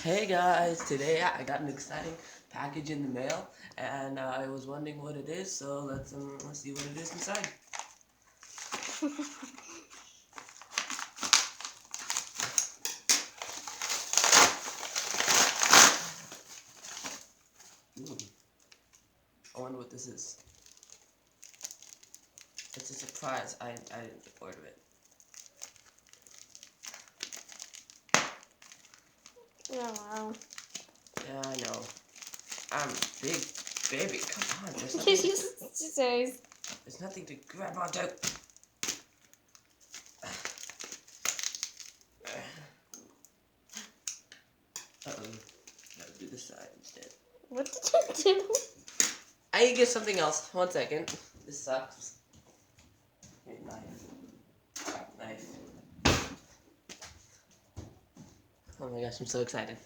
Hey guys, today I got an exciting package in the mail, and I was wondering what it is. So let's see what it is inside. Ooh. I wonder what this is. It's a surprise. I didn't order it. Oh, wow. Yeah, I know. I'm a big baby. Come on, there's nothing to grab onto. Gotta do this side instead. What did you do? I need to get something else. 1 second. This sucks. Here, knife. Oh my gosh, I'm so excited.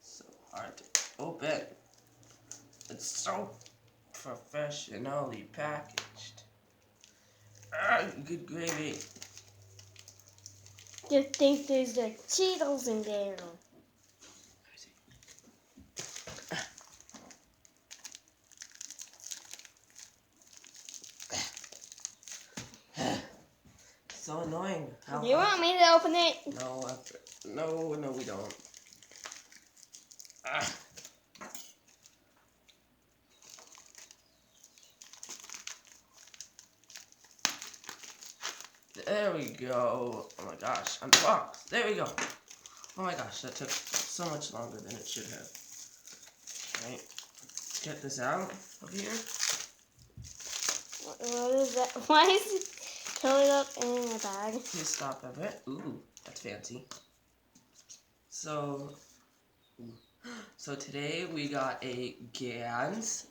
So hard to open. It's so professionally packaged. Good gravy. You think there's the Cheetos in there? So annoying. Do you want me to open it? No, we don't. There we go. Oh my gosh, unboxed. There we go. Oh my gosh, that took so much longer than it should have. Alright, let's get this out of here. What is that? Why is it curled up in a bag? Please stop a bit. Ooh, that's fancy. So today we got a Gans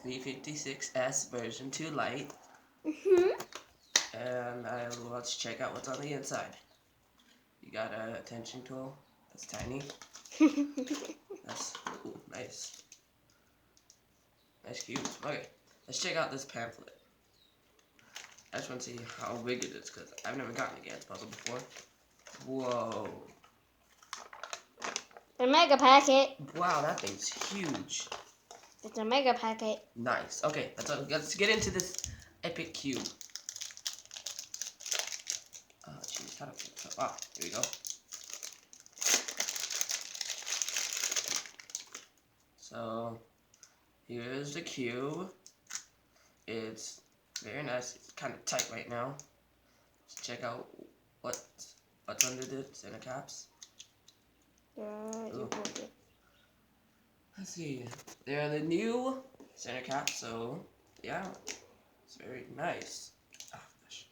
356S version 2 Lite. And let's check out what's on the inside. You got a attention tool. That's tiny. That's nice. Nice cubes. Okay, let's check out this pamphlet. I just want to see how big it is because I've never gotten a Gans puzzle before. Whoa. The mega packet. Wow, that thing's huge. It's a mega packet. Nice. Okay, let's get into this epic cube. Oh, jeez. Ah, here we go. So, here's the cube. It's very nice. It's kind of tight right now. Let's check out what's under the center caps. Let's see. They're the new center caps, so yeah, it's very nice. Oh gosh,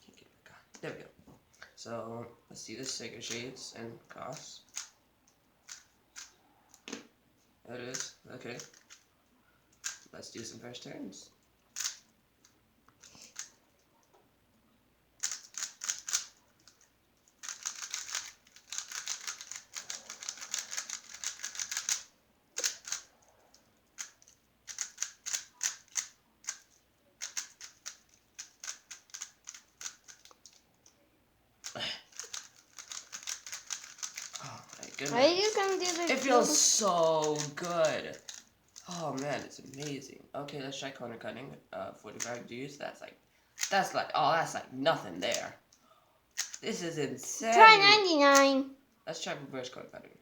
can't get it back on. There we go. So let's see the sticker shades and costs. There it is. Okay. Let's do some first turns. Goodness. Why are you gonna do this? It feels so good. Oh man, it's amazing. Okay, let's try corner cutting. 45 G's. That's like nothing there. This is insane. Try 99. Let's try reverse corner cutting.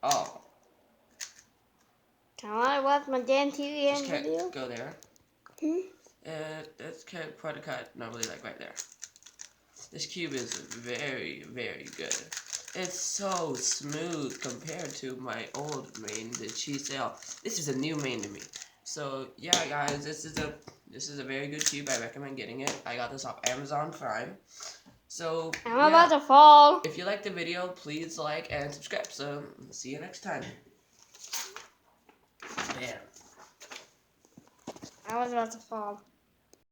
Oh. Can I watch my damn TV and Just can't video? go there. That's kind of corner cut normally like right there. This cube is very, very good. It's so smooth compared to my old main, the cheese sail. This is a new main to me. So yeah, guys, this is a very good cube. I recommend getting it. I got this off Amazon Prime. So I'm about to fall. If you liked the video, please like and subscribe. So see you next time. Yeah. I was about to fall.